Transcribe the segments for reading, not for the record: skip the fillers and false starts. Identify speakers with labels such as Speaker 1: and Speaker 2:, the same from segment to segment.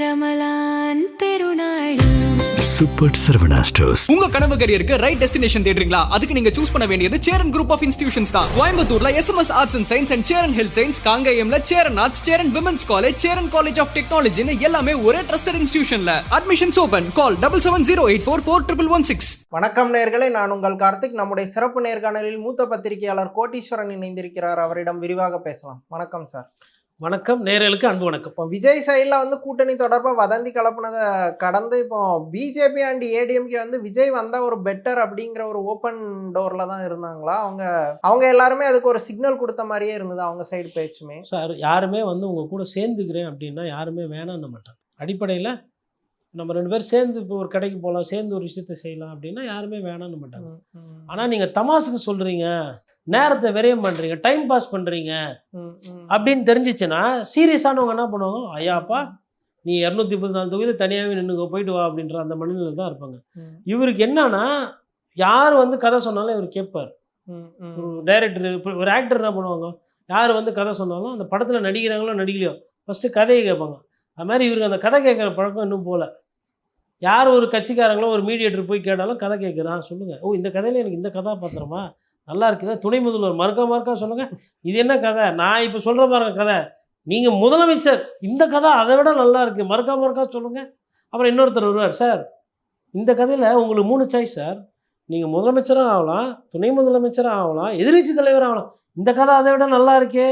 Speaker 1: ரமலான் பெருநாள்
Speaker 2: super Saravana stores.
Speaker 3: உங்க கனவு கரியருக்கு ரைட் டெஸ்டினேஷன் தேடுறீங்களா? அதுக்கு நீங்க சூஸ் பண்ண வேண்டியது சேரன் குரூப் ஆஃப் இன்ஸ்டிடியூஷன்ஸ் தான். கோயம்புத்தூர்ல SMS arts and science and Cheran health science, காங்கேயம்ல Cheran arts, Cheran women's college, Cheran college of டெக்னாலஜின்னு எல்லாமே ஒரே ட்ரஸ்டட் இன்ஸ்டிடியூஷன்ல. Admissions open. கால் 7708441116.
Speaker 4: வணக்கம் நேயர்களே, நான் உங்கள் கார்த்திக். நம்முடைய சிறப்பு நேர்காணலில் மூத்த பத்திரிகையாளர் கோட்டீஸ்வரன் இணைந்திருக்கிறார். அவரிடம் விரிவாக பேசலாம். வணக்கம் சார்.
Speaker 5: வணக்கம், நேயர்களுக்கு அன்பு வணக்கம்.
Speaker 4: இப்போ விஜய் சைடில் கூட்டணி தொடர்பாக வதந்தி கலப்புனதை கடந்து இப்போ பிஜேபி அண்ட் ஏடிஎம்கே விஜய் வந்தால் ஒரு பெட்டர் அப்படிங்கிற ஒரு ஓப்பன் டோரில் தான் இருந்தாங்களா? அவங்க எல்லாருமே அதுக்கு ஒரு சிக்னல் கொடுத்த மாதிரியே இருந்தது அவங்க சைடு பேச்சுமே.
Speaker 5: சார், யாருமே உங்கள் கூட சேர்ந்துக்கிறேன் அப்படின்னா யாருமே வேணான்னு மாட்டாங்க. அடிப்படையில் நம்ம ரெண்டு பேரும் சேர்ந்து இப்போ ஒரு கடைக்கு போகலாம், சேர்ந்து ஒரு விஷயத்தை செய்யலாம் அப்படின்னா யாருமே வேணான்னு மாட்டாங்க. ஆனால் நீங்கள் தமாசுக்கு சொல்கிறீங்க, நேரத்தை விரயம் பண்ணுறீங்க, டைம் பாஸ் பண்ணுறீங்க அப்படின்னு தெரிஞ்சிச்சுன்னா சீரியஸானவங்க என்ன பண்ணுவாங்க? ஐயாப்பா நீ 234 தொகுதியில் தனியாகவே நின்றுக்க போயிட்டு வா அப்படின்ற அந்த மனநிலையில் தான் இருப்பாங்க. இவருக்கு என்னன்னா, யார் கதை சொன்னாலும் இவர் கேட்பார். ஒரு டைரக்டர், ஒரு ஆக்டர் என்ன பண்ணுவாங்க, யார் கதை சொன்னாலும் அந்த படத்தில் நடிக்கிறாங்களோ நடிக்கலையோ ஃபஸ்ட்டு கதையை கேட்பாங்க. அது மாதிரி இவருக்கு அந்த கதை கேட்குற பழக்கம் இன்னும் போகல. யார் ஒரு கட்சிக்காரங்களோ ஒரு மீடியேட்டர் போய் கேட்டாலும் கதை கேட்குறான், சொல்லுங்கள். ஓ, இந்த கதையில் எனக்கு இந்த கதாபாத்திரமா நல்லா இருக்குது, துணை முதல்வர் மறுக்கா சொல்லுங்கள், இது என்ன கதை, நான் இப்போ சொல்கிற பாருங்க கதை, நீங்கள் முதலமைச்சர், இந்த கதை அதை விட நல்லா இருக்குது, மறுக்கா சொல்லுங்கள். அப்புறம் இன்னொருத்தர் வருவார், சார் இந்த கதையில் உங்களுக்கு 3 சாய்ஸ் சார், நீங்கள் முதலமைச்சராக ஆகலாம், துணை முதலமைச்சராக ஆகலாம், எதிர்கட்சி தலைவராக ஆகலாம், இந்த கதை அதை விட நல்லா இருக்கே.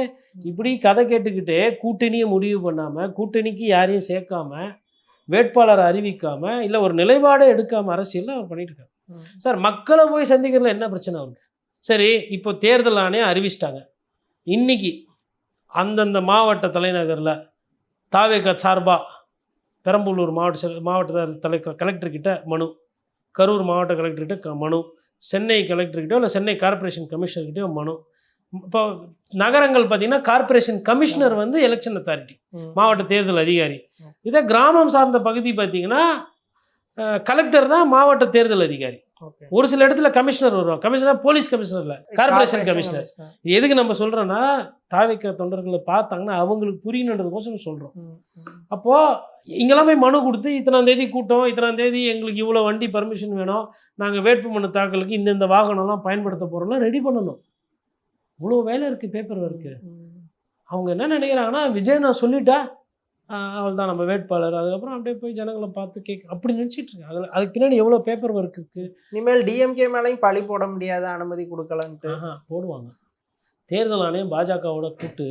Speaker 5: இப்படி கதை கேட்டுக்கிட்டே கூட்டணியை முடிவு பண்ணாமல், கூட்டணிக்கு யாரையும் சேர்க்காமல், வேட்பாளரை அறிவிக்காமல், இல்லை ஒரு நிலைப்பாடே எடுக்காமல் அரசியலில் அவர் பண்ணிட்டு இருக்காரு. சார், மக்களை போய் சந்திக்கிறதுல என்ன பிரச்சனை அவருக்கு? சரி, இப்போ தேர்தல் ஆணையம் அறிவிச்சிட்டாங்க. இன்றைக்கி அந்தந்த மாவட்ட தலைநகரில் தாவேக சார்பாக பெரம்பலூர் மாவட்ட கலெக்டர்கிட்ட மனு, கரூர் மாவட்ட கலெக்டர்கிட்ட மனு, சென்னை கலெக்டர்கிட்டோ இல்லை சென்னை கார்ப்பரேஷன் கமிஷனர்கிட்டயோ மனு. இப்போ நகரங்கள் பார்த்திங்கன்னா கார்ப்பரேஷன் கமிஷனர் எலெக்ஷன் அத்தாரிட்டி, மாவட்ட தேர்தல் அதிகாரி. இதே கிராமம் சார்ந்த பகுதி பார்த்திங்கன்னா கலெக்டர் தான் மாவட்ட தேர்தல் அதிகாரி. ஒரு சில இடத்துல கமிஷனர் வருவாங்க. கமிஷனர் போலீஸ் கமிஷனர் இல்லை, கார்பரேஷன் கமிஷனர். இது எதுக்கு நம்ம சொல்கிறோன்னா, தாவிக்க தொண்டர்களை பார்த்தாங்கன்னா அவங்களுக்கு புரியணுன்றதுக்கோசரம் சொல்கிறோம். அப்போது இங்கெல்லாம் போய் மனு கொடுத்து, இத்தனாம் தேதி கூட்டம், இத்தனாம் தேதி எங்களுக்கு இவ்வளோ வண்டி பர்மிஷன் வேணும், நாங்கள் வேட்புமனு தாக்கலுக்கு இந்த வாகனம்லாம் பயன்படுத்த போகிறோம்லாம் ரெடி பண்ணணும். இவ்வளோ வேலை இருக்குது, பேப்பர் ஒர்க்கு. அவங்க என்ன நினைக்கிறாங்கன்னா, விஜய் நான் சொல்லிட்டா அவள் தான் நம்ம வேட்பாளர், அதுக்கப்புறம் அப்படியே போய் ஜனங்களை பார்த்து கேட்க அப்படி நினச்சிட்டு இருக்காங்க. அதுக்கு பின்னாடி எவ்வளோ பேப்பர் ஒர்க் இருக்குது.
Speaker 4: இனிமேல் டிஎம்கே மேலேயும் பழி போட முடியாத, அனுமதி கொடுக்கலன்ட்டு
Speaker 5: போடுவாங்க. தேர்தல் ஆணையம் பாஜகவோட கூப்பிட்டு,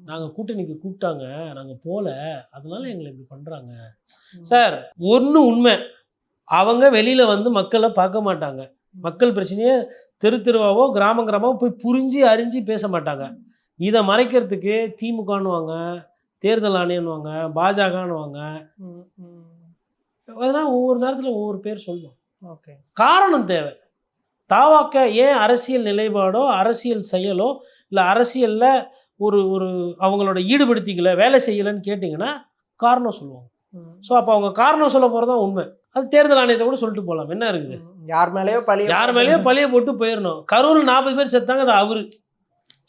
Speaker 5: நாங்கள் கூட்டணிக்கு கூப்பிட்டாங்க, நாங்கள் போகல, அதனால எங்களை இப்படி பண்ணுறாங்க. சார், ஒன்று உண்மை, அவங்க வெளியில் மக்களை பார்க்க மாட்டாங்க. மக்கள் பிரச்சனையே தெருவாவோ கிராமமாவோ போய் புரிஞ்சு அறிஞ்சு பேச மாட்டாங்க. இதை மறைக்கிறதுக்கு திமுகன்னுவாங்க, தேர்தல் ஆணையன்னுவாங்க, பாஜகன்னுவாங்க. அதெல்லாம் ஒவ்வொரு நேரத்தில் ஒவ்வொரு பேர் சொல்லுவோம்.
Speaker 4: ஓகே, காரணம்
Speaker 5: தேவை. தாவாக்க ஏன் அரசியல் நிலைப்பாடோ அரசியல் செயலோ இல்லை அரசியலில் ஒரு அவங்களோட ஈடுபடுத்திக்கல, வேலை செய்யலைன்னு கேட்டிங்கன்னா காரணம் சொல்லுவாங்க. ஸோ அப்போ அவங்க காரணம் சொல்ல போகிறது தான் உண்மை. அது தேர்தல் ஆணையத்தை கூட சொல்லிட்டு போகலாம், என்ன இருக்குது?
Speaker 4: யார் மேலேயோ
Speaker 5: பழியை போட்டு போயிடணும். கரூரில் 40 பேர் செத்தாங்க, அது அவரு.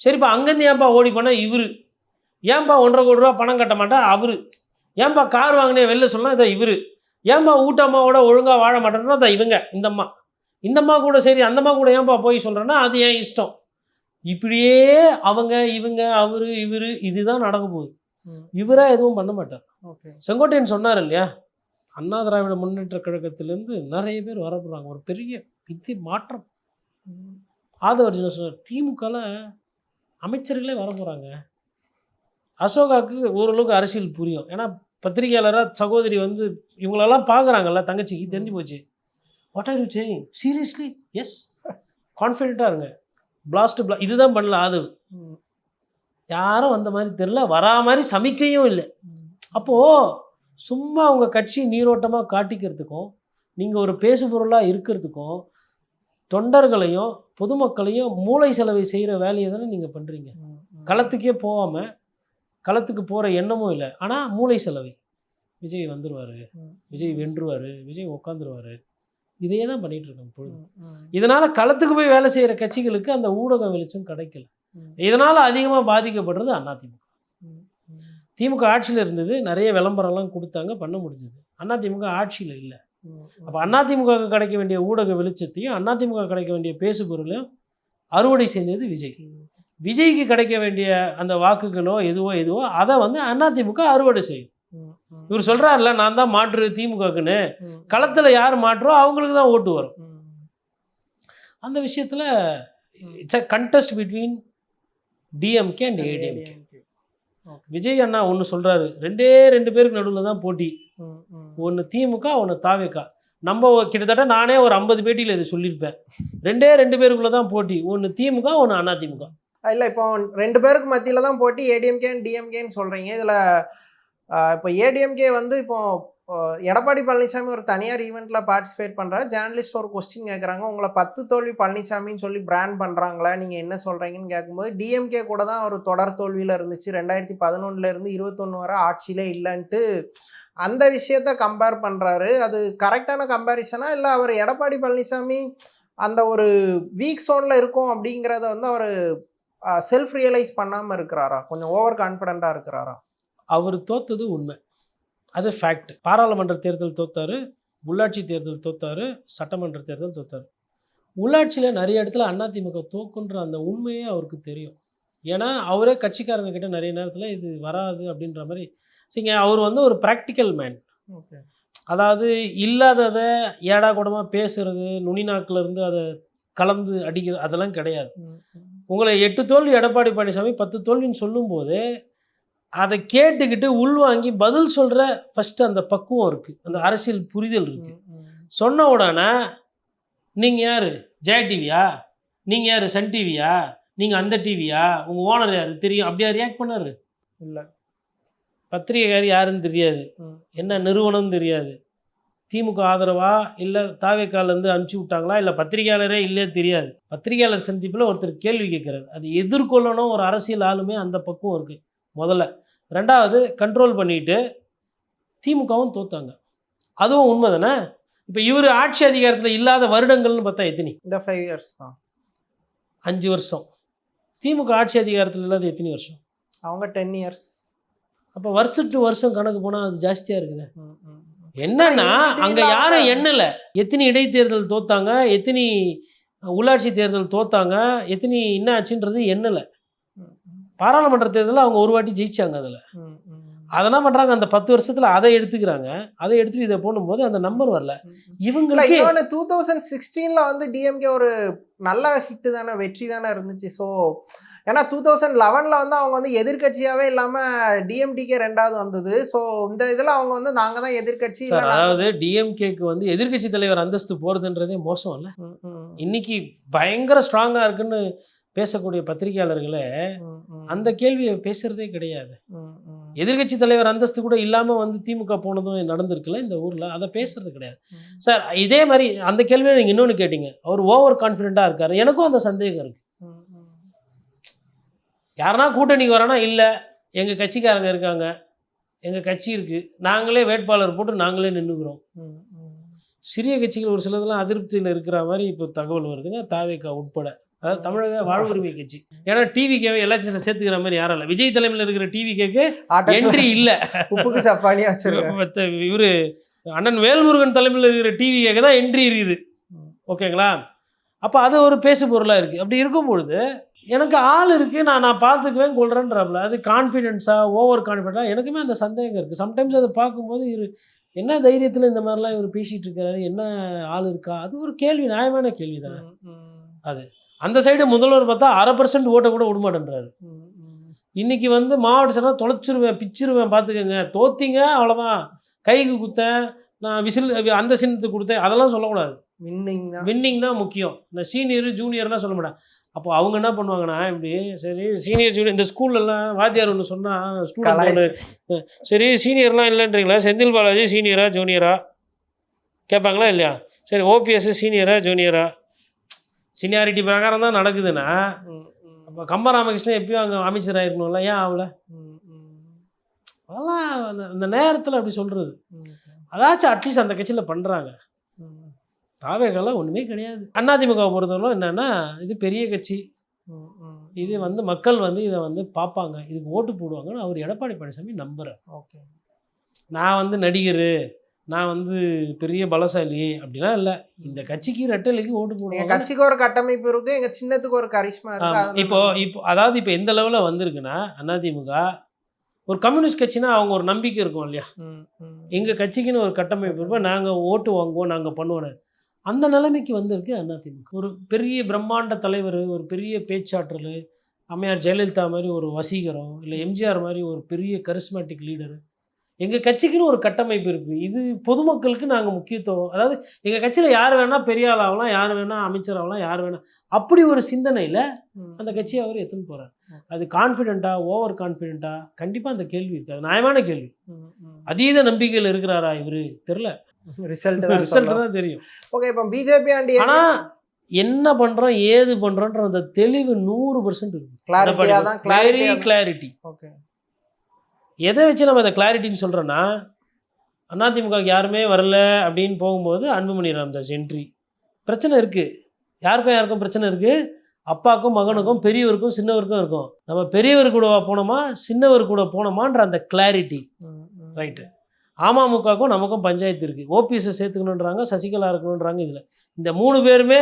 Speaker 5: சரிப்பா, அங்கேருந்து ஏன்பா ஓடி போனால் இவர்? ஏன்பா 1.5 கோடி ரூபா பணம் கட்ட மாட்டா அவரு? ஏன்பா கார் வாங்கினே வெளில சொல்லலாம், இதை இவர்? ஏன்பா ஊட்டம்மாவோட ஒழுங்காக வாழ மாட்டேன்னா அதை இவங்க, இந்த அம்மா கூட சரி, அந்த அம்மா கூட ஏன்பா போய் சொல்கிறேன்னா அது ஏன் இஷ்டம். இப்படியே அவங்க இவங்க அவரு இவர் இதுதான் நடக்க போகுது. இவராக எதுவும் பண்ண மாட்டார். செங்கோட்டையன் சொன்னார் இல்லையா, அண்ணா திராவிட முன்னேற்ற கழகத்திலேருந்து நிறைய பேர் வரப்படுறாங்க, ஒரு பெரிய மாற்றம். ஆதவர்ஜுன சொன்னார், திமுகவில் அமைச்சர்களே வர போகிறாங்க. அசோகாவுக்கு ஓரளவுக்கு அரசியல் புரியும், ஏன்னா பத்திரிகையாளராக சகோதரி இவங்களெல்லாம் பார்க்குறாங்கல்ல, தங்கச்சிக்கு தெரிஞ்சு போச்சு. What are you saying? Seriously? Yes, கான்ஃபிடென்ட்டாக இருங்க. பிளாஸ்ட் இதுதான் பண்ணல. அது யாரும் அந்த மாதிரி தெரில, வரா மாதிரி சமிக்கையும் இல்லை. அப்போது சும்மா அவங்க கட்சி நீரோட்டமாக காட்டிக்கிறதுக்கும், நீங்கள் ஒரு பேசுபொருளாக இருக்கிறதுக்கும், தொண்டர்களையும் பொதுமக்களையும் மூளை செலவை செய்கிற வேலையை தானே நீங்கள் பண்ணுறீங்க. களத்துக்கே போகாமல், களத்துக்கு போகிற எண்ணமும் இல்லை, ஆனால் மூளை செலவை. விஜய் வந்துடுவார், விஜய் வென்றுவார், விஜய் உட்காந்துருவார், இதையே தான் பண்ணிகிட்டு இருக்கோம் பொழுது. இதனால் களத்துக்கு போய் வேலை செய்கிற கட்சிகளுக்கு அந்த ஊடக வெளிச்சம் கிடைக்கல. இதனால் அதிகமாக பாதிக்கப்படுறது அதிமுக. திமுக ஆட்சியில் இருந்தது, நிறைய விளம்பரம்லாம் கொடுத்தாங்க, பண்ண முடிஞ்சது. அதிமுக ஆட்சியில் இல்லை. அப்போ அதிமுக கிடைக்க வேண்டிய ஊடக வெளிச்சத்தையும் அதிமுக கிடைக்க வேண்டிய பேசுபொருளையும் அறுவடை செய்தது விஜய். விஜய்க்கு கிடைக்க வேண்டிய அந்த வாக்குகளோ எதுவோ அதை வந்து அதிமுக அறுவடை செய்யும். இவர் சொல்கிறார்ல, நான் தான் மாற்று திமுகக்குன்னு, களத்தில் யார் மாற்றோ அவங்களுக்கு தான் ஓட்டு வரும். அந்த விஷயத்தில் it's a contest between DMK and ADMK. Vijay அண்ணா ஒன்று சொல்கிறாரு, ரெண்டு பேருக்கு நடுவில் தான் போட்டி. ஒன்று திமுக, ஒன்று தாவேகா. நம்ம கிட்டத்தட்ட நானே ஒரு 50 பேட்டியில் இதை சொல்லியிருப்பேன். 2 பேருக்குள்ளே தான் போட்டி. ஒன்று திமுக, ஒன்று அதிமுக.
Speaker 4: இல்லை, இப்போ 2 பேருக்கு மத்தியில் தான் போட்டி, ஏடிஎம்கே அண்ட் டிஎம்கேன்னு சொல்கிறீங்க. இதில் இப்போ ஏடிஎம்கே வந்து இப்போ எடப்பாடி பழனிசாமி ஒரு தனியார் ஈவெண்ட்டில் பார்ட்டிசிபேட் பண்ணுறாரு. ஜேர்னலிஸ்ட் ஒரு கொஸ்டின் கேட்குறாங்க, உங்களை 10 தோல்வி பழனிசாமின்னு சொல்லி பிராண்ட் பண்ணுறாங்களா, நீங்கள் என்ன சொல்கிறீங்கன்னு கேட்கும்போது, டிஎம்கே கூட தான் ஒரு தொடர் தோல்வியில் இருந்துச்சு, 2011 21 வரை ஆட்சியிலே இல்லைன்ட்டு அந்த விஷயத்த கம்பேர் பண்ணுறாரு. அது கரெக்டான கம்பேரிசனா, இல்லை அவர் எடப்பாடி பழனிசாமி அந்த ஒரு வீக் சோனில் இருக்கும் அப்படிங்கிறத வந்து அவர் செல்ஃப் ரியலைஸ் பண்ணாமல் இருக்கிறாரா, கொஞ்சம் ஓவர் கான்ஃபிடென்ட்டாக இருக்கிறாரா?
Speaker 5: அவர் தோத்தது உண்மை, அது ஃபேக்ட். பாராளுமன்ற தேர்தல் தோத்தார், உள்ளாட்சி தேர்தல் தோத்தார், சட்டமன்ற தேர்தல் தோத்தார். உள்ளாட்சியில் நிறைய இடத்துல அதிமுக தோக்குன்ற அந்த உண்மையே அவருக்கு தெரியும். ஏன்னா அவரே கட்சிக்காரங்க கிட்ட நிறைய நேரத்தில் இது வராது அப்படின்ற மாதிரி. சரிங்க, அவர் வந்து ஒரு ப்ராக்டிக்கல் மேன்.
Speaker 4: ஓகே,
Speaker 5: அதாவது இல்லாததை ஏடா கூடமாக பேசுறது, நுனிநாக்கிலேருந்து அதை கலந்து அடிக்கிறது, அதெல்லாம் கிடையாது. உங்களை 8 தோல்வி எடப்பாடி பழனிசாமி 10 தோல்வின்னு சொல்லும்போது அதை கேட்டுக்கிட்டு உள்வாங்கி பதில் சொல்கிற ஃபஸ்ட்டு அந்த பக்குவம் இருக்குது, அந்த அரசியல் புரிதல் இருக்குது. சொன்ன உடனே நீங்கள் யார், ஜெயா டிவியா, நீங்கள் யார், சன் டிவியா, நீங்கள் அந்த டிவியா, உங்கள் ஓனர் யார் தெரியும், அப்படியா ரியாக்ட் பண்ணார்?
Speaker 4: இல்லை.
Speaker 5: பத்திரிகைக்காரி யாருன்னு தெரியாது, என்ன நிறுவனம் தெரியாது, திமுக ஆதரவா இல்லை தாவேக்காலேருந்து அனுப்பிச்சி விட்டாங்களா, இல்லை பத்திரிகையாளரே இல்லையே தெரியாது. பத்திரிகையாளர் சந்திப்பில் ஒருத்தர் கேள்வி கேட்குறாரு, அது எதிர்கொள்ளணும் ஒரு அரசியல் ஆளுமே அந்த பக்குவம் இருக்குது முதல்ல. 2வது கண்ட்ரோல் பண்ணிட்டு திமுகவும் தோத்தாங்க, அதுவும் உண்மை தானே. இப்போ இவர் ஆட்சி அதிகாரத்தில் இல்லாத வருடங்கள்னு பார்த்தா எத்தனை?
Speaker 4: இந்த 5 இயர்ஸ் தான்,
Speaker 5: 5 வருஷம். திமுக ஆட்சி அதிகாரத்தில் இல்லாத எத்தனை வருஷம்?
Speaker 4: அவங்க 10 இயர்ஸ்.
Speaker 5: அப்போ வருஷம் டு வருஷம் கணக்கு போனால் அது ஜாஸ்தியாக இருக்குது. என்னன்னா அங்கே யாரும் எண்ணல, எத்தனை இடைத்தேர்தல் தோத்தாங்க, எத்தனை உள்ளாட்சி தேர்தல் தோத்தாங்க, எத்தனை என்ன ஆச்சுன்றது எண்ணலை. பாராளுமன்ற தேர்தலில் அவங்க ஒரு வாட்டி ஜெயிச்சாங்க. அதில் அதெல்லாம் பண்ணுறாங்க, அந்த 10 வருஷத்தில் அதை எடுத்துக்கிறாங்க, அதை எடுத்துட்டு இதை போடும்போது அந்த நம்பர் வரல இவங்களுக்கு.
Speaker 4: 2016 வந்து டிஎம்கே ஒரு நல்ல ஹிட்டு தானே, வெற்றி தானே இருந்துச்சு. ஸோ ஏன்னா 2011 வந்து அவங்க வந்து எதிர்கட்சியாகவே இல்லாமல் டிஎம்டிகே 2வது வந்தது. ஸோ இந்த இதில் அவங்க வந்து நாங்கள் தான் எதிர்கட்சி.
Speaker 5: அதாவது டிஎம்கேக்கு வந்து எதிர்கட்சி தலைவர் அந்தஸ்து போகிறதுன்றதே மோசம் இல்லை. இன்னைக்கு பயங்கர ஸ்ட்ராங்காக இருக்குன்னு பேசக்கூடிய பத்திரிகையாளர்களே அந்த கேள்வியை பேசுகிறதே கிடையாது. எதிர்கட்சி தலைவர் அந்தஸ்து கூட இல்லாமல் வந்து திமுக போனதும் நடந்திருக்குல்ல இந்த ஊரில், அதை பேசுறது கிடையாது சார். இதே மாதிரி அந்த கேள்வியை நீங்கள் இன்னொன்று கேட்டீங்க, அவர் ஓவர் கான்ஃபிடென்ட்டாக இருக்கார். எனக்கும் அந்த சந்தேகம் இருக்குது. யாருன்னா கூட்டணிக்கு வரோன்னா, இல்லை எங்கள் கட்சிக்காரங்க இருக்காங்க, எங்கள் கட்சி இருக்குது, நாங்களே வேட்பாளர் போட்டு நாங்களே நின்றுக்கிறோம். சிறிய கட்சிகள் ஒரு சிலதெல்லாம் அதிருப்தியில் இருக்கிற மாதிரி இப்போ தகவல் வருதுங்க, தாவேகா உட்பட. அதாவது தமிழக வாழ்வுரிமை கட்சி. ஏன்னா டிவிகேவை எலெக்ஷனில் சேர்த்துக்கிற மாதிரி யாரும் இல்லை. விஜய் தலைமையில் இருக்கிற டிவிகேக்கு என்ட்ரி இல்லை.
Speaker 4: உப்புக்கு சப்பானியா வச்சிருக்காங்க.
Speaker 5: இவர் அண்ணன் வேல்முருகன் தலைமையில் இருக்கிற டிவிகேக்கு தான் என்ட்ரி இருக்குது. ஓகேங்களா? அப்போ அது ஒரு பேசு பொருளாக இருக்குது. அப்படி இருக்கும் பொழுது எனக்கு ஆள் இருக்குது, நான் பார்த்துக்குவேன் கொள்கிறேன்றாப்புல. அது கான்ஃபிடென்ஸாக ஓவர் கான்ஃபிடென்ட்டாக எனக்குமே அந்த சந்தேகம் இருக்குது. சம்டைம்ஸ் அதை பார்க்கும்போது இவர் என்ன தைரியத்தில் இந்த மாதிரிலாம் இவர் பேசிகிட்டு இருக்காரு, என்ன ஆள் இருக்கா, அது ஒரு கேள்வி, நியாயமான கேள்வி தானே அது. அந்த சைடு முதல்வர் பார்த்தா 0.5% ஓட்டை கூட விடமாட்டேன்றாரு. இன்றைக்கி வந்து மாவட்ட சட்டம் தொலைச்சிருவேன், பிச்சிருவேன், பார்த்துக்கங்க, தோத்திங்க அவ்வளோதான், கைக்கு குத்தேன், நான் விசில் அந்த சின்னத்துக்கு கொடுத்தேன், அதெல்லாம் சொல்லக்கூடாது. வின்னிங் தான் முக்கியம். இந்த சீனியர் ஜூனியர்லாம் சொல்ல மாட்டேன். அப்போ அவங்க என்ன பண்ணுவாங்கன்னா, இப்படி சரி சீனியர் ஜூனியர், இந்த ஸ்கூல்லலாம் வாத்தியார் ஒன்று சொன்னால் ஸ்டூடெண்ட் ஒன்று, சரி சீனியர்லாம் இல்லைன்றீங்களா, செந்தில் பாலாஜி சீனியரா ஜூனியரா கேட்பாங்களா இல்லையா? சரி ஓபிஎஸ் சீனியரா ஜூனியரா, சீனியாரிட்டி பிரகாரம் தான் நடக்குதுன்னா அப்போ கம்ப ராமகிருஷ்ணன் எப்பயும் அங்கே அமைச்சராக இருக்கணும்ல, ஏன் ஆகல? அதெல்லாம் அந்த நேரத்தில் அப்படி சொல்கிறது, அதாச்சும் அட்லீஸ்ட் அந்த கட்சியில் பண்ணுறாங்க. தாவேகெல்லாம் ஒன்றுமே கிடையாது. அதிமுக பொறுத்தவரை என்னென்னா, இது பெரிய கட்சி, இது வந்து மக்கள் வந்து இதை வந்து பார்ப்பாங்க, இதுக்கு ஓட்டு போடுவாங்கன்னு அவர் எடப்பாடி பழனிசாமி நம்புகிறார்.
Speaker 4: ஓகே.
Speaker 5: நான் வந்து நடிகர், நான் வந்து பெரிய பலசாலி அப்படிலாம் இல்லை. இந்த கட்சிக்கு ரெட்டலைக்கு ஓட்டு
Speaker 4: எங்க
Speaker 5: போடுவாங்க.
Speaker 4: கட்சிக்கு ஒரு கட்டமைப்பு இருக்கு, எங்க சின்னத்துக்கு ஒரு கரிஷ்மா இருக்கு. அதனால
Speaker 5: இப்போ அதாவது இப்போ எந்த லெவலில் வந்திருக்குன்னா அதிமுக ஒரு கம்யூனிஸ்ட் கட்சினா அவங்க ஒரு நம்பிக்கை இருக்கும் இல்லையா, எங்கள் கட்சிக்குன்னு ஒரு கட்டமைப்பு இருப்போம், நாங்கள் ஓட்டு வாங்குவோம், நாங்கள் பண்ணுவோன்னு. அந்த நிலைமைக்கு வந்திருக்கு அதிமுக. ஒரு பெரிய பிரம்மாண்ட தலைவர், ஒரு பெரிய பேச்சாற்றல், அம்மையார் ஜெயலலிதா மாதிரி ஒரு வசீகரம், இல்லை எம்ஜிஆர் மாதிரி ஒரு பெரிய கரிஸ்மேட்டிக் லீடரு, எங்கள் கட்சிக்குன்னு ஒரு கட்டமைப்பு இருக்குது. இது பொதுமக்களுக்கு நாங்கள் முக்கியத்துவம், அதாவது எங்கள் கட்சியில் யார் வேணால் பெரிய ஆள் ஆகலாம், யார் வேணால் அமைச்சர் ஆகலாம், யார் வேணால், அப்படி ஒரு சிந்தனையில் அந்த கட்சியை அவர் எடுத்துன்னு போகிறார். அது கான்ஃபிடென்ட்டாக, ஓவர் கான்ஃபிடென்ட்டாக, கண்டிப்பாக அந்த கேள்வி இருக்குது. அது நியாயமான கேள்வி. அதீத நம்பிக்கையில் இருக்கிறாரா இவர் தெரில, ரிசல்ட் தான் தெரியும்.
Speaker 4: ஓகே. இப்போ பிஜேபி அண்ட்
Speaker 5: ஆனால் என்ன பண்ணுறோம் ஏது பண்ணுறோன்ற அந்த தெளிவு 100% இருக்குது. Very clarity.
Speaker 4: ஓகே.
Speaker 5: எதை வச்சு நம்ம இந்த கிளாரிட்டின்னு சொல்கிறோன்னா, அதிமுகவுக்கு யாருமே வரல அப்படின்னு போகும்போது அன்புமணி ராமதாஸ் என்ட்ரி பிரச்சனை இருக்குது. யாருக்கும் பிரச்சனை இருக்குது. அப்பாவுக்கும் மகனுக்கும், பெரியவருக்கும் சின்னவருக்கும் இருக்கும். நம்ம பெரியவர் கூட போனோமா சின்னவர் கூட போனோமான்ற அந்த கிளாரிட்டி. ரைட்டு. அமமுகவுக்கும் நமக்கும் பஞ்சாயத்து இருக்குது. ஓபிஎஸ்ஸை சேர்த்துக்கணுன்றாங்க, சசிகலா இருக்கணுன்றாங்க. இதில் இந்த 3 பேருமே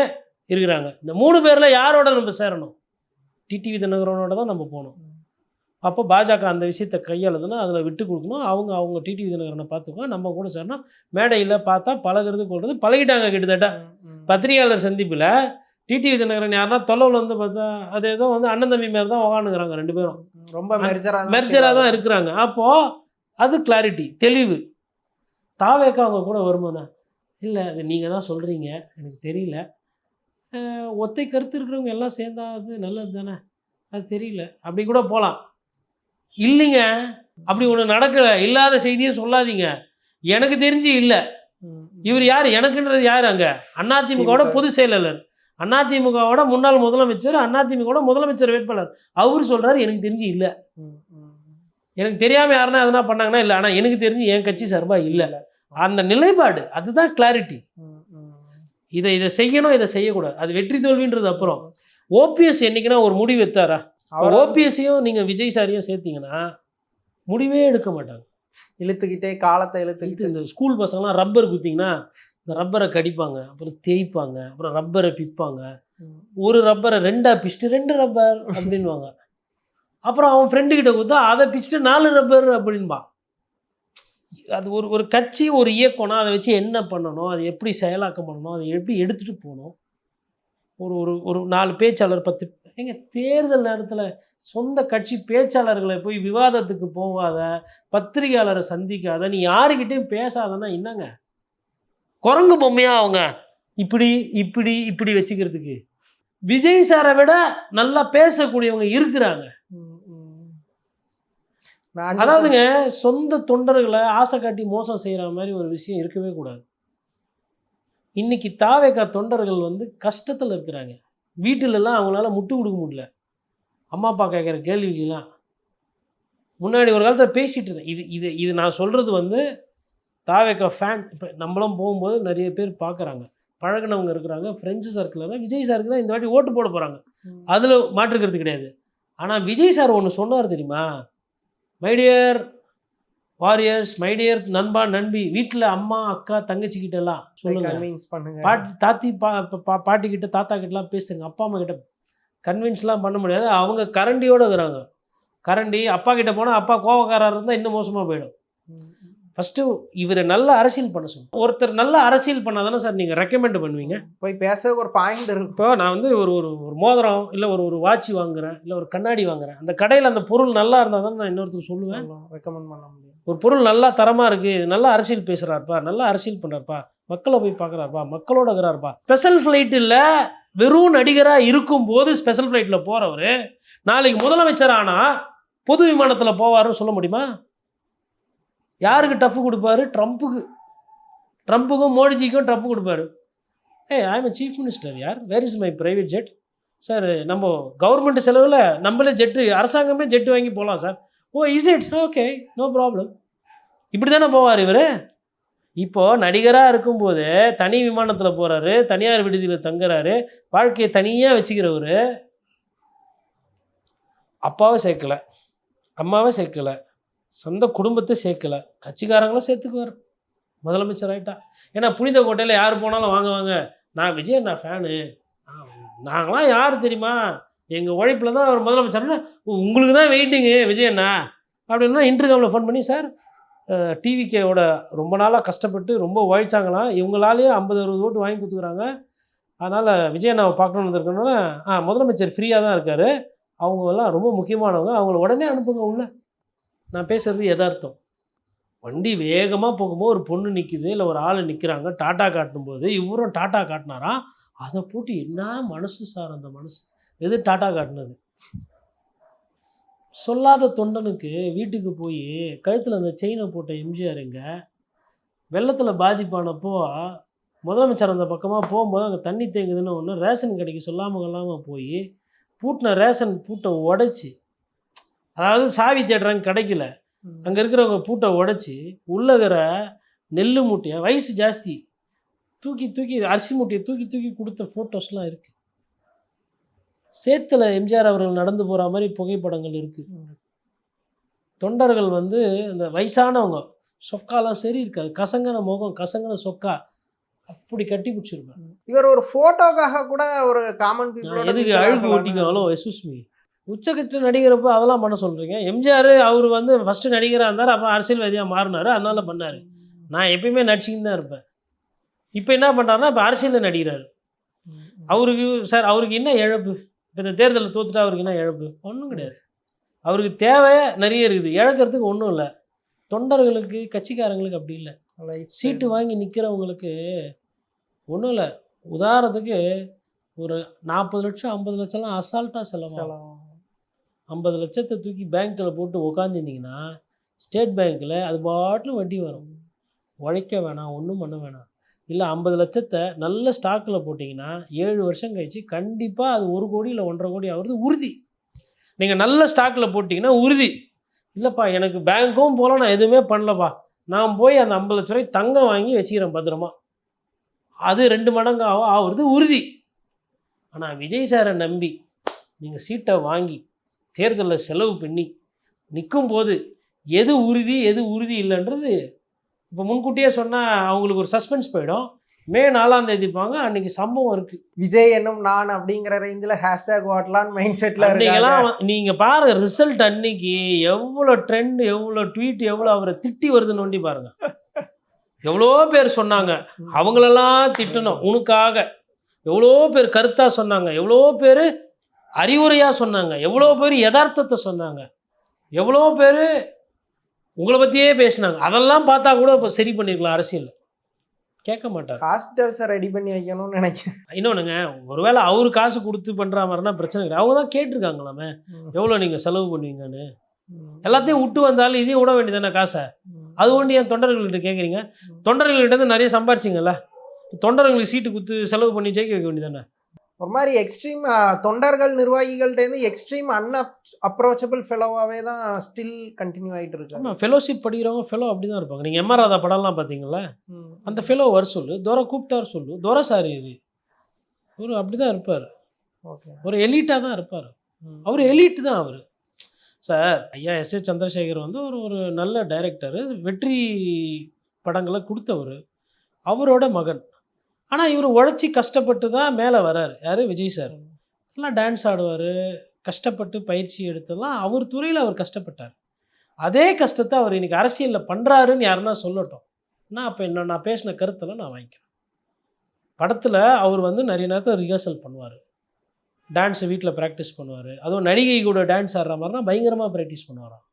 Speaker 5: இருக்கிறாங்க. இந்த 3 பேரில் யாரோட நம்ம சேரணும்? டிடிவி தினகரனோட தான் நம்ம போகணும். அப்போ பாஜக அந்த விஷயத்தை கையாளுதுன்னா அதில் விட்டு கொடுக்கணும். அவங்க டிடிவி தினகரனை பார்த்துக்கோ, நம்ம கூட சேரணும். மேடையில் பார்த்தா பழகிறது கொள்வது பழகிட்டாங்க. கிட்டத்தட்ட பத்திரிகையாளர் சந்திப்பில் டிடிவி தினகரன் யாருன்னா தொலைவில் வந்து பார்த்தா அது ஏதோ வந்து அண்ணன் தம்பி மாரி தான் உக்காந்துக்கிறாங்க 2 பேரும்.
Speaker 4: ரொம்ப
Speaker 5: மெர்ஜராக தான் இருக்கிறாங்க. அப்போது அது கிளாரிட்டி, தெளிவு. தாவேக்கா அவங்க கூட வருமானா இல்லை, அது நீங்கள் தான் சொல்கிறீங்க, எனக்கு தெரியல. ஒத்தை கருத்து இருக்கிறவங்க எல்லாம் சேர்ந்தா அது நல்லது தானே, அது தெரியல, அப்படி கூட போகலாம். இல்லைங்க, அப்படி ஒன்று நடக்கலை, இல்லாத செய்தியே சொல்லாதீங்க, எனக்கு தெரிஞ்சு இல்லை. இவர் யார்? எனக்குன்றது யார்? அங்கே அதிமுகவோட பொதுச் செயலாளர், அதிமுகவோட முன்னாள் முதலமைச்சர், அதிமுகவோட முதலமைச்சர் வேட்பாளர். அவர் சொல்கிறார் எனக்கு தெரிஞ்சு இல்லை. எனக்கு தெரியாமல் யாருன்னா எதனா பண்ணாங்கன்னா இல்லை, ஆனால் எனக்கு தெரிஞ்சு என் கட்சி சார்பாக இல்லை. அந்த நிலைப்பாடு அதுதான் கிளாரிட்டி. இதை செய்யணும், இதை செய்யக்கூடாது, அது வெற்றி தோல்வின்றது அப்புறம். ஓபிஎஸ் என்னைக்குன்னா ஒரு முடிவு எடுத்தாரா? ஓபிஎஸ்ஸையும் நீங்கள் விஜய் சாரையும் சேர்த்திங்கன்னா முடிவே எடுக்க மாட்டாங்க.
Speaker 4: இழுத்துக்கிட்டே காலத்தை இழுத்துக்கிட்டு.
Speaker 5: இந்த ஸ்கூல் பசங்களாம் ரப்பர் குத்திங்கன்னா இந்த ரப்பரை கடிப்பாங்க, அப்புறம் தேய்ப்பாங்க, அப்புறம் ரப்பரை பிப்பாங்க. ஒரு ரப்பரை 2ஆக பிச்சுட்டு 2 ரப்பர் அப்படின்வாங்க. அப்புறம் அவன் ஃப்ரெண்டுக்கிட்ட கொடுத்தா அதை பிச்சுட்டு 4 ரப்பர் அப்படின்பான். அது ஒரு கட்சி, ஒரு இயக்கம்னா அதை வச்சு என்ன பண்ணணும், அது எப்படி செயலாக்கம் பண்ணணும், அதை எப்படி எடுத்துகிட்டு போகணும். ஒரு 4 பேச்சாளர் 10 எங்க தேர்தல் நேரத்தில் சொந்த கட்சி பேச்சாளர்களை போய் விவாதத்துக்கு போகாத, பத்திரிகையாளரை சந்திக்காத, நீ யாருக்கிட்டையும் பேசாதன்னா என்னங்க குரங்கு பொம்மையா அவங்க இப்படி இப்படி இப்படி வச்சுக்கிறதுக்கு? விஜய் சாரை விட நல்லா பேசக்கூடியவங்க இருக்கிறாங்க. அதாவதுங்க சொந்த தொண்டர்களை ஆசை காட்டி மோசம் செய்கிற மாதிரி ஒரு விஷயம் இருக்கவே கூடாது. இன்னைக்கு தாவேக்கா தொண்டர்கள் வந்து கஷ்டத்தில் இருக்கிறாங்க. வீட்டிலலாம் அவங்களால முட்டு கொடுக்க முடியல. அம்மா அப்பா கேட்குற கேள்விக்கெல்லாம் முன்னாடி ஒரு காலத்தில் பேசிகிட்டு இருந்தேன். இது நான் சொல்கிறது வந்து தாவேக்கா ஃபேன். இப்போ நம்மளும் போகும்போது நிறைய பேர் பார்க்குறாங்க, பழகினவங்க இருக்கிறாங்க. ஃப்ரெண்ட்ஸு சர்க்கிளில் விஜய் சாருக்கு தான் இந்த வாட்டி ஓட்டு போட போகிறாங்க, அதில் மாற்றுக்கிறது கிடையாது. ஆனால் விஜய் சார் ஒன்று சொன்னார் தெரியுமா? மைடியர் வாரியர்ஸ், மைடியர் நண்பா நண்பி, வீட்டில் அம்மா அக்கா தங்கச்சிக்கிட்டெல்லாம் சொல்லுங்க, பாட்டிக்கிட்ட தாத்தா கிட்டலாம் பேசுங்க, அப்பா அம்மா கிட்ட கன்வின்ஸ்லாம் பண்ண முடியாது. அவங்க கரண்டியோடு இருக்கிறாங்க. கரண்டி அப்பா கிட்ட போனால் அப்பா கோவக்காரர் இருந்தால் இன்னும் மோசமாக போயிடும். ஃபஸ்ட்டு இவரை நல்ல அரசியல் பண்ண சொல்லுங்கள். ஒருத்தர் நல்ல அரசியல் பண்ணால் தானே சார் நீங்கள் ரெக்கமெண்ட் பண்ணுவீங்க.
Speaker 4: போய் பேச ஒரு பாயிண்ட் இருக்கு.
Speaker 5: இப்போ நான் வந்து ஒரு மோதிரம் இல்லை ஒரு வாட்ச் வாங்குகிறேன், இல்லை ஒரு கண்ணாடி வாங்குகிறேன். அந்த கடையில் அந்த பொருள் நல்லா இருந்தால் தானே நான் இன்னொருத்தர் சொல்லுவேன்,
Speaker 4: ரெக்கமெண்ட் பண்ண முடியும்.
Speaker 5: ஒரு பொருள் நல்லா தரமாக இருக்குது, நல்லா அரசியல் பேசுகிறாருப்பா, நல்லா அரசியல் பண்ணுறாருப்பா, மக்களை போய் பார்க்குறாருப்பா, மக்களோட இருக்கிறாருப்பா. ஸ்பெஷல் ஃப்ளைட் இல்லை, வெறும் நடிகராக இருக்கும்போது ஸ்பெஷல் ஃப்ளைட்டில் போகிறவர் நாளைக்கு முதலமைச்சர் ஆனால் பொது விமானத்தில் போவார்னு சொல்ல முடியுமா? யாருக்கு டஃப் கொடுப்பாரு? ட்ரம்ப்புக்கும் மோடிஜிக்கும் டஃப் கொடுப்பாரு. ஐ எம் சீஃப் மினிஸ்டர் யார், where is my private jet sir, நம்ம கவர்மெண்ட் செலவில் நம்மளே ஜெட்டு, அரசாங்கமே ஜெட்டு வாங்கி போகலாம் sir. Oh is it okay, no problem. இப்படி தானே போவார் இவர். இப்போது நடிகராக இருக்கும்போது தனி விமானத்தில் போகிறாரு, தனியார் விடுதியில் தங்குறாரு, வாழ்க்கையை தனியாக வச்சுக்கிறவர். அப்பாவை சேர்க்கலை, அம்மாவை சேர்க்கலை, சொந்த குடும்பத்தை சேர்க்கலை, கட்சிக்காரங்களும் சேர்த்துக்குவார், முதலமைச்சர் ஆகிட்டா. ஏன்னா புனித கோட்டையில் யார் போனாலும் வாங்க வாங்க, நான் விஜய் நான் ஃபேனு, நாங்களாம் யார் தெரியுமா, எங்கள் உழைப்பில் தான் அவர் முதலமைச்சர்னா உங்களுக்கு தான் வெயிட்டிங்கு விஜயண்ணா அப்படின்னா இன்டர்காமில் ஃபோன் பண்ணி, சார் டிவிகேவோட ரொம்ப நாளாக கஷ்டப்பட்டு ரொம்ப உழைச்சாங்களாம், இவங்களாலேயே 50-60 ஓட்டு வாங்கி கொடுத்துக்குறாங்க, அதனால் விஜயண்ணாவை பார்க்கணுன்னு வந்திருக்கனால முதலமைச்சர் ஃப்ரீயாக தான் இருக்கார், அவங்கெல்லாம் ரொம்ப முக்கியமானவங்க, அவங்கள உடனே அனுப்புங்க உள்ள. நான் பேசுகிறது யதார்த்தம். வண்டி வேகமாக போகும்போது ஒரு பொண்ணு நிற்கிது, இல்லை ஒரு ஆள் நிற்கிறாங்க, டாட்டா காட்டும்போது இவரும் டாட்டா காட்டினாராம். அதை போட்டு என்ன மனசு சார் அந்த மனசு, எது டாட்டா காட்டினது சொல்லாத தொண்டனுக்கு வீட்டுக்கு போய் கழுத்தில் அந்த செயினை போட்ட எம்ஜிஆருங்க வெள்ளத்தில் பாதிப்பானப்போ முதலமைச்சர் அந்த பக்கமாக போகும்போது அங்கே தண்ணி தேங்குதுன்னு ஒன்று ரேஷன் கடைக்கு சொல்லாமல் போய் பூட்டின ரேஷன் பூட்டை உடைச்சி, அதாவது சாவி தேடுறாங்க கிடைக்கல, அங்கே இருக்கிறவங்க பூட்டை உடைச்சி உள்ளகிற நெல் மூட்டையை வயசு ஜாஸ்தி தூக்கி அரிசி மூட்டையை தூக்கி கொடுத்த ஃபோட்டோஸ்லாம் இருக்குது. சேத்துல எம்ஜிஆர் அவர்கள் நடந்து போகிற மாதிரி புகைப்படங்கள் இருக்குது. தொண்டர்கள் வந்து இந்த வயசானவங்க சொக்காலாம் சரி இருக்காது, கசங்கன முகம் கசங்கன சொக்கா அப்படி கட்டி பிடிச்சிருப்பாங்க.
Speaker 4: இவர் ஒரு போட்டோக்காக கூட ஒரு காமன் பீப்புள்
Speaker 5: எதுக்கு அழுகு ஓட்டிக்கோ எஸ்யூஸ்மி உச்சகட்ட நடிகரப்போ அதெல்லாம் பண்ண சொல்கிறீங்க. எம்ஜிஆர் அவர் வந்து ஃபஸ்ட்டு நடிகராக இருந்தார், அப்புறம் அரசியல்வாதியாக மாறினார், அதனால பண்ணார். நான் எப்பயுமே நடிச்சிக்கின்னு தான் இருப்பேன். இப்போ என்ன பண்ணுறாருன்னா இப்போ அரசியலில் நடிக்கிறார். அவருக்கு சார் அவருக்கு என்ன இழப்பு, இப்போ இந்த தேர்தலில் தோத்துட்டா அவருக்கு என்ன இழப்பு, ஒன்றும் கிடையாது. அவருக்கு தேவை நிறைய இருக்குது, இழக்கிறதுக்கு ஒன்றும் இல்லை. தொண்டர்களுக்கு கட்சிக்காரங்களுக்கு அப்படி இல்லை. சீட்டு வாங்கி நிற்கிறவங்களுக்கு ஒன்றும் இல்லை. உதாரணத்துக்கு ஒரு 40 லட்சம் 50 லட்சம்லாம் அசால்ட்டாக செலவாகும். 50 லட்சத்தை தூக்கி பேங்க்கில் போட்டு உக்காந்துருந்தீங்கன்னா ஸ்டேட் பேங்க்கில் அது பாட்டிலும் வட்டி வரும். உழைக்க வேணாம், ஒன்றும் பண்ண வேணாம். இல்லை 50 லட்சத்தை நல்ல ஸ்டாக்கில் போட்டிங்கன்னா 7 வருஷம் கழிச்சு கண்டிப்பாக அது 1 கோடி இல்லை 1.5 கோடி ஆகுறது உறுதி. நீங்கள் நல்ல ஸ்டாக்கில் போட்டிங்கன்னா உறுதி. இல்லைப்பா எனக்கு பேங்க்கும் போல நான் எதுவுமே பண்ணலப்பா, நான் போய் அந்த 50 லட்ச ரூபாய் தங்கம் வாங்கி வச்சுக்கிறேன் பத்திரமா, அது 2 மடங்கு ஆகுறது உறுதி. ஆனால் விஜய் சாரை நம்பி நீங்கள் சீட்டை வாங்கி தேர்தலில் செலவு பண்ணி நிற்கும்போது எது உறுதி இல்லைன்றது இப்போ முன்கூட்டியே சொன்னால் அவங்களுக்கு ஒரு சஸ்பென்ஸ் போயிடும். மே 4ஆம் தேதி இருப்பாங்க, அன்றைக்கி சம்பவம் இருக்குது.
Speaker 4: விஜய் என்னும் நான் அப்படிங்கிற ரேஞ்சில் ஹேஷ்டேக் வாட்டலான்னு மைண்ட் செட்டில்
Speaker 5: அன்றைக்கெல்லாம் நீங்கள் பாருங்கள் ரிசல்ட் அன்னைக்கு எவ்வளோ ட்ரெண்ட், எவ்வளோ ட்வீட், எவ்வளோ அவரை திட்டி வருதுன்னு ஒண்டி பாருங்கள். எவ்வளோ பேர் சொன்னாங்க, அவங்களெல்லாம் திட்டணும் உனக்காக, எவ்வளோ பேர் கருத்தாக சொன்னாங்க, எவ்வளோ பேர் அறிவுரையாக சொன்னாங்க, எவ்வளோ பேர் யதார்த்தத்தை சொன்னாங்க, எவ்வளோ பேர் உங்களை பற்றியே பேசினாங்க. அதெல்லாம் பார்த்தா கூட இப்போ சரி பண்ணியிருக்கலாம். அரசியல் கேட்க மாட்டார்.
Speaker 4: ஹாஸ்பிட்டல்ஸை ரெடி பண்ணி வைக்கணும்னு நினைக்கிறேன்.
Speaker 5: இன்னொன்றுங்க, ஒருவேளை அவரு காசு கொடுத்து பண்ணுற மாதிரினா பிரச்சனை கிடையாது. அவங்க தான் கேட்டிருக்காங்களாமே எவ்வளோ நீங்கள் செலவு பண்ணுவீங்கன்னு. எல்லாத்தையும் விட்டு வந்தாலும் இதையும் விட வேண்டியதானே காசை. அது ஒன்று ஏன் தொண்டர்கள்கிட்ட கேட்குறீங்க? தொண்டர்கள்கிட்ட நிறைய சம்பாரிச்சிங்கல்ல, தொண்டர்களுக்கு சீட்டு கொடுத்து செலவு பண்ணி ஜெயிக்க வைக்க வேண்டியதானே.
Speaker 4: ஒரு மாதிரி எக்ஸ்ட்ரீம் தொண்டர்கள் நிர்வாகிகள்டேருந்து எக்ஸ்ட்ரீம் அப்ரோச்சபிள் ஃபெலோவாகவே தான் ஸ்டில் கண்டினியூ ஆகிட்டு இருக்கு.
Speaker 5: ஆமாம், ஃபெலோஷிப் படிக்கிறவங்க ஃபெலோ அப்படி தான் இருப்பாங்க. நீங்கள் எம்ஆர் ராதா படம்லாம் பார்த்தீங்களா, அந்த ஃபெலோ வர சொல்லு, துரை கூப்பிட்டார் சொல்லு, துரை சார் ஒரு அப்படி தான் இருப்பார்.
Speaker 4: ஓகே,
Speaker 5: ஒரு எலீட்டாக தான் இருப்பார். அவர் எலீட்டு தான் அவர். சார் ஐயா எஸ்.ஏ. சந்திரசேகர் வந்து ஒரு நல்ல டைரக்டரு, வெற்றி படங்களை கொடுத்தவர், அவரோட மகன். ஆனால் இவர் உழைச்சி கஷ்டப்பட்டு தான் மேலே வர்றார். யார்? விஜய் சார். நல்லா டான்ஸ் ஆடுவார், கஷ்டப்பட்டு பயிற்சி எடுத்தெல்லாம் அவர் துறையில் அவர் கஷ்டப்பட்டார். அதே கஷ்டத்தை அவர் இன்றைக்கி அரசியலில் பண்ணுறாருன்னு யாருன்னா சொல்லட்டும். நான் அப்போ நான் பேசின கருத்தில் நான் வாங்கிக்கிறேன். படத்தில் அவர் வந்து நிறைய நேரத்தில் ரிஹர்சல் பண்ணுவார், டான்ஸை வீட்டில் ப்ராக்டிஸ் பண்ணுவார். அதுவும் நடிகை கூட டான்ஸ் ஆடுற மாதிரினா பயங்கரமாக ப்ராக்டிஸ் பண்ணுவாராம்.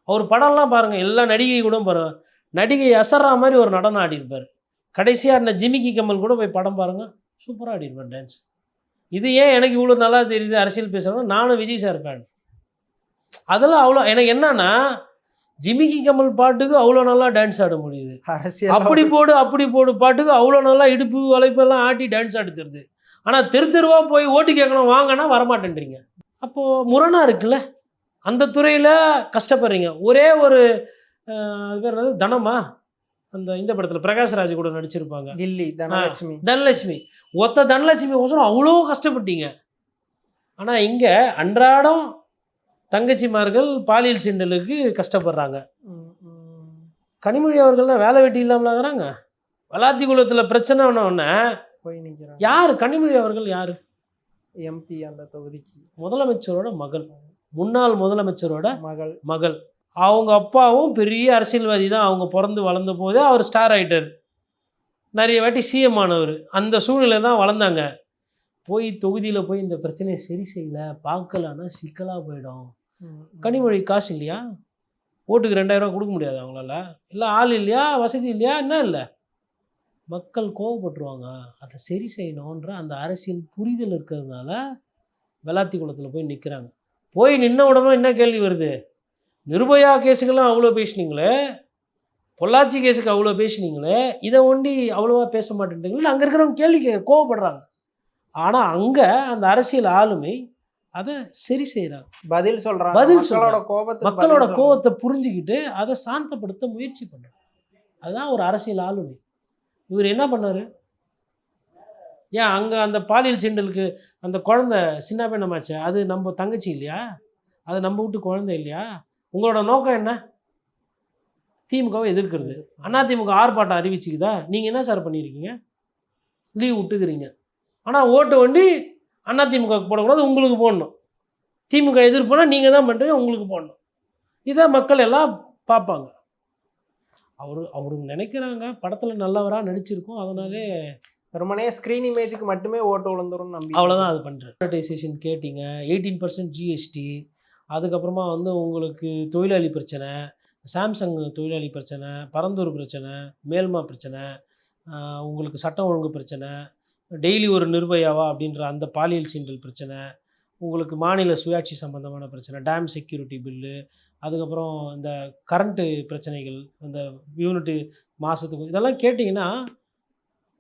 Speaker 5: அவர் படம்லாம் பாருங்கள், எல்லா நடிகை கூட பாருங்கள், நடிகை அசர்ற மாதிரி ஒரு நடனம் ஆடிருப்பார். கடைசியாக ஆடின ஜிமிக்கி கமல் கூட போய் படம் பாருங்கள், சூப்பராக ஆடிருப்பார் டான்ஸ். இது ஏன் எனக்கு இவ்வளோ நல்லா தெரியுது அரசியல் பேசுகிறேன்னா, நானும் விஜய் சார் ஃபேன். அதெல்லாம் அவ்வளோ எனக்கு என்னன்னா, ஜிமிக்கி கமல் பாட்டுக்கு அவ்வளோ நல்லா டான்ஸ் ஆட முடியுது, அப்படி போடு பாட்டுக்கு அவ்வளோ நல்லா இடுப்பு வளைப்பெல்லாம் ஆட்டி டான்ஸ் ஆடி தருது. ஆனால் தெருவாக போய் ஓட்டு கேட்கணும் வாங்கன்னா வரமாட்டேன்றீங்க. அப்போது முரணாக இருக்குல்ல. அந்த துறையில் கஷ்டப்படுறீங்க. ஒரே ஒரு அது பேர் என்னது, தனமா, அந்த இந்த படத்தில் பிரகாஷ்ராஜ் கூட நடிச்சிருப்பாங்க,
Speaker 4: கில்லி,
Speaker 5: தனலட்சுமி. ஒத்த தனலட்சுமி கோசரம் அவ்வளோ கஷ்டப்பட்டீங்க. ஆனால் இங்கே அன்றாடம் தங்கச்சிமார்கள் பாலியல் சீண்டலுக்கு கஷ்டப்படுறாங்க. கனிமொழி அவர்கள்லாம் வேலை வெட்டி இல்லாமல் இருக்கிறாங்க. வளாத்தி குளத்தில் பிரச்சனை உடனே
Speaker 4: போய் நிற்கிறாங்க.
Speaker 5: யார் கனிமொழி அவர்கள்? யார்?
Speaker 4: எம்பி அந்த தொகுதிக்கு
Speaker 5: முதலமைச்சரோட மகள், முன்னாள் முதலமைச்சரோட
Speaker 4: மகள்.
Speaker 5: மகள். அவங்க அப்பாவும் பெரிய அரசியல்வாதி தான். அவங்க பிறந்து வளர்ந்த போதே அவர் ஸ்டார் ஆகிட்டார், நிறைய வாட்டி சிஎம் ஆனவர். அந்த சூழ்நிலை தான் வளர்ந்தாங்க. போய் தொகுதியில் போய் இந்த பிரச்சனையை சரி செய்யலை, பார்க்கலான்னா சிக்கலாக போயிடும். கனிமொழி காசு இல்லையா? ஓட்டுக்கு 2000 ரூபா கொடுக்க முடியாது அவங்களால. இல்லை ஆள் இல்லையா, வசதி இல்லையா, என்ன இல்லை, மக்கள் கோவப்பட்டுருவாங்க. அதை சரி செய்யணுன்ற அந்த அரசியல் புரிதல் இருக்கிறதுனால வெள்ளாத்தி குளத்தில் போய் நிற்கிறாங்க. போய் நின்ன உடனே என்ன கேள்வி வருது? நிர்பயா கேஸுக்கெல்லாம் அவ்வளோ பேசினீங்களே, பொள்ளாச்சி கேஸுக்கு அவ்வளோ பேசினீங்களே, இதை ஒண்டி அவ்வளோவா பேச மாட்டேன்றீங்களே, அங்கே இருக்கிறவங்க கேள்வி கோவப்படுறாங்க. ஆனால் அங்கே அந்த அரசியல் ஆளுமை அதை சரி செய்கிறாங்க,
Speaker 4: பதில் சொல்றாங்க. மக்களோட
Speaker 5: கோபத்தை புரிஞ்சுக்கிட்டு அதை சாந்தப்படுத்த முயற்சி பண்ணுறாங்க. அதுதான் ஒரு அரசியல் ஆளுமை. இவர் என்ன பண்ணார்? ஏன் அங்கே அந்த பாலியல் சீண்டலுக்கு அந்த குழந்தை சின்ன பெண்ணமாச்சு, அது நம்ம தங்கச்சி இல்லையா? அது நம்ம வீட்டு குழந்தை இல்லையா? உங்களோட நோக்கம் என்ன? திமுகவை எதிர்க்கிறது. அதிமுக ஆர்ப்பாட்டம் அறிவிச்சுக்குதா? நீங்கள் என்ன சார் பண்ணியிருக்கீங்க? லீவ் விட்டுக்கிறீங்க. ஆனால் ஓட்டு வண்டி அதிமுக போடக்கூடாது, உங்களுக்கு போடணும். திமுக எதிர்ப்புனா நீங்கள் தான் பண்ணுறீங்க, உங்களுக்கு போடணும். இதை மக்கள் எல்லாம் பார்ப்பாங்க. அவருக்கு நினைக்கிறாங்க படத்தில் நல்லவராக நடிச்சிருக்கோம், அதனாலே
Speaker 4: வெறுமனே ஸ்க்ரீன் இமேஜுக்கு மட்டுமே ஓட்டு விழுந்துரும் நம்பி
Speaker 5: அவ்வளோதான் அது பண்ணுறேன். மானிட்டைசேஷன் கேட்டிங்க, 18% ஜிஎஸ்டி, அதுக்கப்புறமா வந்து உங்களுக்கு தொழிலாளி பிரச்சனை, சாம்சங் தொழிலாளி பிரச்சனை, பரந்தூர் பிரச்சனை, மேல்மா பிரச்சனை, உங்களுக்கு சட்டம் ஒழுங்கு பிரச்சனை, டெய்லி ஒரு நிர்பயாவா அப்படின்ற அந்த பாலியல் சீண்டல் பிரச்சனை, உங்களுக்கு மாநில சுயாட்சி சம்பந்தமான பிரச்சனை, டேம் செக்யூரிட்டி பில்லு, அதுக்கப்புறம் இந்த கரண்ட்டு பிரச்சனைகள், இந்த யூனிட்டு மாதத்துக்கு, இதெல்லாம் கேட்டிங்கன்னா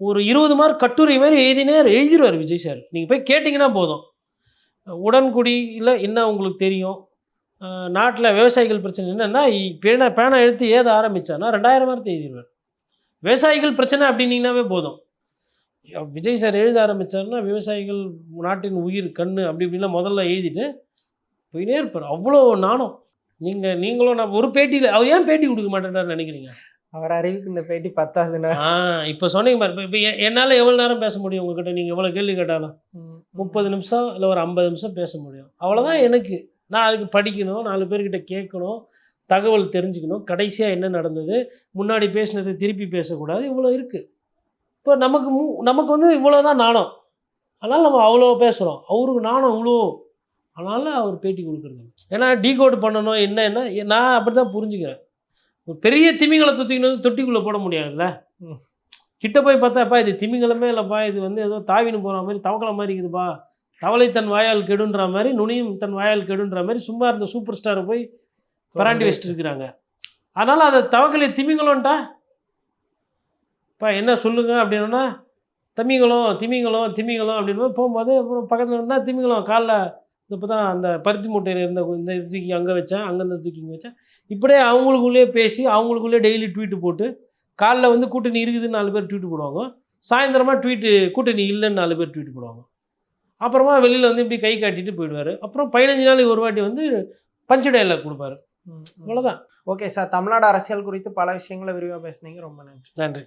Speaker 5: ஒரு 20 மார்க் கட்டுரை மாதிரி எழுதிடுவார் விஜய் சார். நீங்கள் போய் கேட்டிங்கன்னா போதும். உடன்குடி இல்லை என்ன உங்களுக்கு தெரியும், நாட்டில் விவசாயிகள் பிரச்சனை என்னென்னா பேனா எழுத்து ஏத ஆரம்பித்தான்னா 2000 வார்த்தை எழுதிடுவார். விவசாயிகள் பிரச்சனை அப்படின்னீங்கன்னாவே போதும். விஜய் சார் எழுத ஆரம்பித்தார்னா விவசாயிகள் நாட்டின் உயிர் கண் அப்படி இப்படிலாம் முதல்ல எழுதிட்டு போயினே இருப்பார். அவ்வளோ நாணம். நீங்களும் நான் ஒரு பேட்டியில் அவர் ஏன் பேட்டி கொடுக்க மாட்டேன்றான்னு நினைக்கிறீங்க?
Speaker 4: அவர் அறிவுக்கு இந்த பேட்டி பத்தாதுன்னா.
Speaker 5: இப்போ சொன்னீங்க பாரு, இப்போ என்னால் எவ்வளோ நேரம் பேச முடியும் உங்ககிட்ட? நீங்கள் எவ்வளோ கேள்வி கேட்டாலும் 30 நிமிஷம் இல்லை ஒரு 50 நிமிஷம் பேச முடியும், அவ்வளோதான். எனக்கு நான் அதுக்கு படிக்கணும், 4 பேர்கிட்ட கேட்கணும், தகவல் தெரிஞ்சுக்கணும், கடைசியாக என்ன நடந்தது, முன்னாடி பேசினது திருப்பி பேசக்கூடாது, இவ்வளோ இருக்குது. இப்போ நமக்கு வந்து இவ்வளோ தான் நாணம், அதனால் நம்ம அவ்வளோ பேசுகிறோம். அவருக்கு நாணம் இவ்வளோ, அதனால் அவர் பேட்டி கொடுக்குறது. ஏன்னா டீகோட் பண்ணணும் என்னன்னா, நான் அப்படி தான் புரிஞ்சுக்கிறேன். ஒரு பெரிய திமிங்களை தூக்கின்னு வந்து தொட்டிக்குள்ளே போட முடியாதுல்ல. கிட்ட போய் பார்த்தாப்பா இது திமிங்கலமே இல்லைப்பா, இது வந்து ஏதோ தாவின்னு போகிற மாதிரி தவக்கலை மாதிரி இருக்குதுப்பா, தவளை தன் வாயால் கெடுன்ற மாதிரி, நுனியும் தன் வாயால் கெடுன்ற மாதிரி சும்மா இருந்த சூப்பர் ஸ்டாரை போய் பராண்டி வச்சுட்டு இருக்கிறாங்க. அதனால் அதை தவக்கலை திமிங்கலோன்ட்டா இப்போ என்ன சொல்லுங்க அப்படின்னா, திமிங்கலம் அப்படின்னு போகும்போது அப்புறம் பக்கத்தில் இருந்தால் திமிங்கலம் காலில் இப்போ தான் அந்த பருத்தி மூட்டையில் இருந்த இந்த தூக்கி அங்கே வச்சேன், அங்கேருந்து தூக்கி இங்கே வச்சேன், இப்படியே அவங்களுக்குள்ளேயே பேசி அவங்களுக்குள்ளே டெய்லி ட்வீட்டு போட்டு, காலைல வந்து கூட்டணி இருக்குதுன்னு 4 பேர் ட்வீட்டு போடுவாங்க, சாயந்தரமாக கூட்டணி இல்லைன்னு 4 பேர் ட்வீட் போடுவாங்க. அப்புறமா வெளியில் வந்து இப்படி கை காட்டிட்டு போயிடுவார். அப்புறம் 15 நாளைக்கு ஒரு வாட்டி வந்து பஞ்சு டயலாக் கொடுப்பாரு. அவ்வளோதான்.
Speaker 4: ஓகே சார், தமிழ்நாடு அரசியல் குறித்து பல விஷயங்களை விரிவாக பேசுனீங்க, ரொம்ப நன்றி.
Speaker 5: நன்றி.